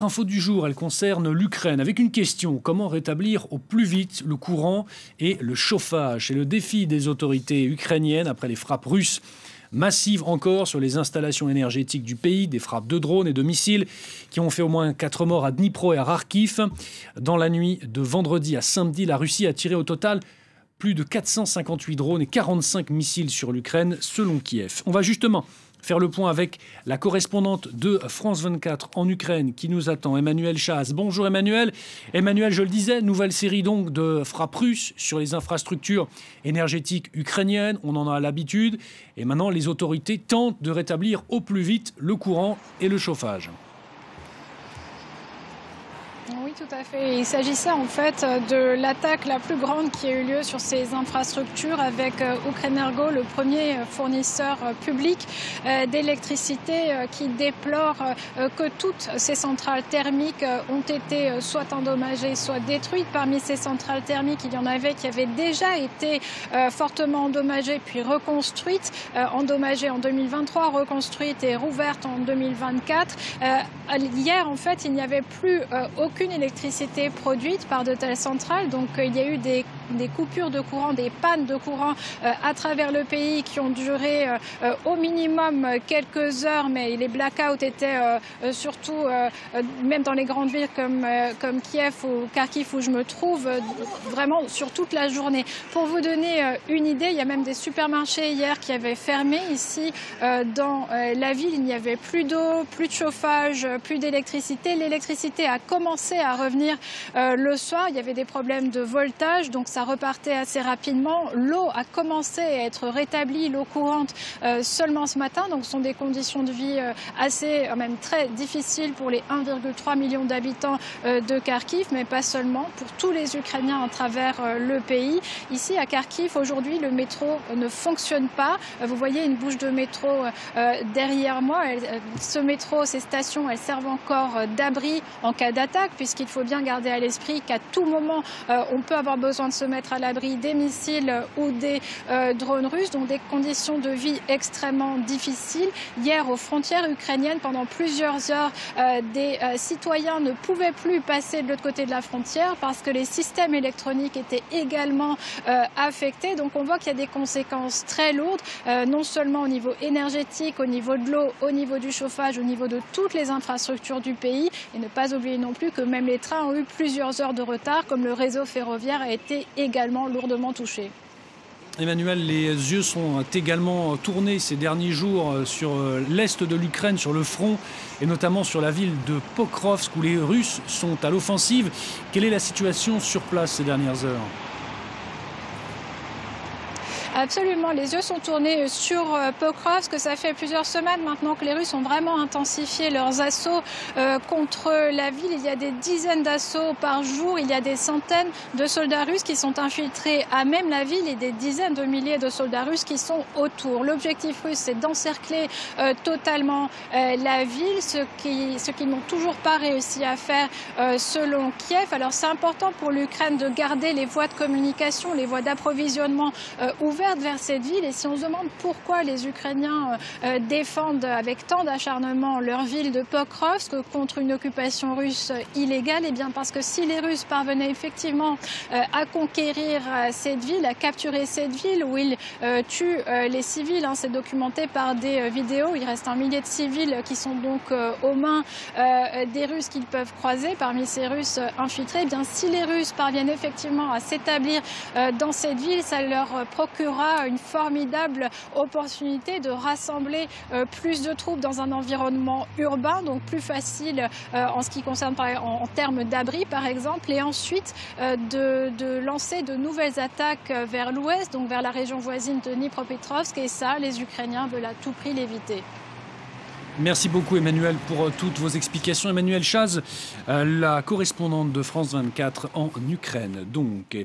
L'info du jour, elle concerne l'Ukraine avec une question: comment rétablir au plus vite le courant et le chauffage? C'est le défi des autorités ukrainiennes après les frappes russes massives encore sur les installations énergétiques du pays, des frappes de drones et de missiles qui ont fait au moins 4 morts à Dnipro et à Kharkiv. Dans la nuit de vendredi à samedi, la Russie a tiré au total plus de 458 drones et 45 missiles sur l'Ukraine, selon Kiev. On va justement faire le point avec la correspondante de France 24 en Ukraine qui nous attend, Emmanuel Chaz. Bonjour Emmanuel. Emmanuel, je le disais, nouvelle série donc de frappes russes sur les infrastructures énergétiques ukrainiennes. On en a l'habitude. Et maintenant, les autorités tentent de rétablir au plus vite le courant et le chauffage. Oui, tout à fait. Il s'agissait en fait de l'attaque la plus grande qui a eu lieu sur ces infrastructures avec Ukrenergo, le premier fournisseur public d'électricité, qui déplore que toutes ces centrales thermiques ont été soit endommagées, soit détruites. Parmi ces centrales thermiques, il y en avait qui avaient déjà été fortement endommagées puis reconstruites, endommagées en 2023, reconstruites et rouvertes en 2024. Hier, en fait, il n'y avait plus aucune électricité produite par de telles centrales. Donc il y a eu des coupures de courant, des pannes de courant à travers le pays qui ont duré au minimum quelques heures, mais les blackouts étaient surtout, même dans les grandes villes comme Kiev ou Kharkiv où je me trouve, vraiment sur toute la journée. Pour vous donner une idée, il y a même des supermarchés hier qui avaient fermé ici dans la ville. Il n'y avait plus d'eau, plus de chauffage, plus d'électricité. L'électricité a commencé à revenir le soir. Il y avait des problèmes de voltage, donc ça repartait assez rapidement. L'eau a commencé à être rétablie, l'eau courante, seulement ce matin. Donc ce sont des conditions de vie assez, même très difficiles pour les 1,3 million d'habitants de Kharkiv, mais pas seulement, pour tous les Ukrainiens à travers le pays. Ici à Kharkiv, aujourd'hui, le métro ne fonctionne pas. Vous voyez une bouche de métro derrière moi. Ce métro, ces stations, elles servent encore d'abri en cas d'attaque, puisqu'il faut bien garder à l'esprit qu'à tout moment, on peut avoir besoin de se mettre à l'abri des missiles ou des drones russes, donc des conditions de vie extrêmement difficiles. Hier, aux frontières ukrainiennes, pendant plusieurs heures, des citoyens ne pouvaient plus passer de l'autre côté de la frontière parce que les systèmes électroniques étaient également affectés. Donc on voit qu'il y a des conséquences très lourdes, non seulement au niveau énergétique, au niveau de l'eau, au niveau du chauffage, au niveau de toutes les infrastructures du pays. Et ne pas oublier non plus que même les trains ont eu plusieurs heures de retard, comme le réseau ferroviaire a été également lourdement touché. Emmanuel, les yeux sont également tournés ces derniers jours sur l'est de l'Ukraine, sur le front, et notamment sur la ville de Pokrovsk où les Russes sont à l'offensive. Quelle est la situation sur place ces dernières heures ? Absolument, les yeux sont tournés sur Pokrovsk. Ça fait plusieurs semaines maintenant que les Russes ont vraiment intensifié leurs assauts contre la ville. Il y a des dizaines d'assauts par jour. Il y a des centaines de soldats russes qui sont infiltrés à même la ville et des dizaines de milliers de soldats russes qui sont autour. L'objectif russe, c'est d'encercler totalement la ville, ce qu'ils n'ont toujours pas réussi à faire selon Kiev. Alors c'est important pour l'Ukraine de garder les voies de communication, les voies d'approvisionnement ouvertes vers cette ville. Et si on se demande pourquoi les Ukrainiens défendent avec tant d'acharnement leur ville de Pokrovsk contre une occupation russe illégale, eh bien parce que si les Russes parvenaient effectivement à conquérir cette ville, à capturer cette ville où ils tuent les civils, c'est documenté par des vidéos, il reste 1 millier de civils qui sont donc aux mains des Russes qu'ils peuvent croiser parmi ces Russes infiltrés, eh bien si les Russes parviennent effectivement à s'établir dans cette ville, ça leur procurera une formidable opportunité de rassembler plus de troupes dans un environnement urbain, donc plus facile en ce qui concerne en termes d'abri par exemple, et ensuite de lancer de nouvelles attaques vers l'ouest, donc vers la région voisine de Dnipropetrovsk, et ça, les Ukrainiens veulent à tout prix l'éviter. Merci beaucoup Emmanuel pour toutes vos explications. Emmanuel Chaz, la correspondante de France 24 en Ukraine. Donc.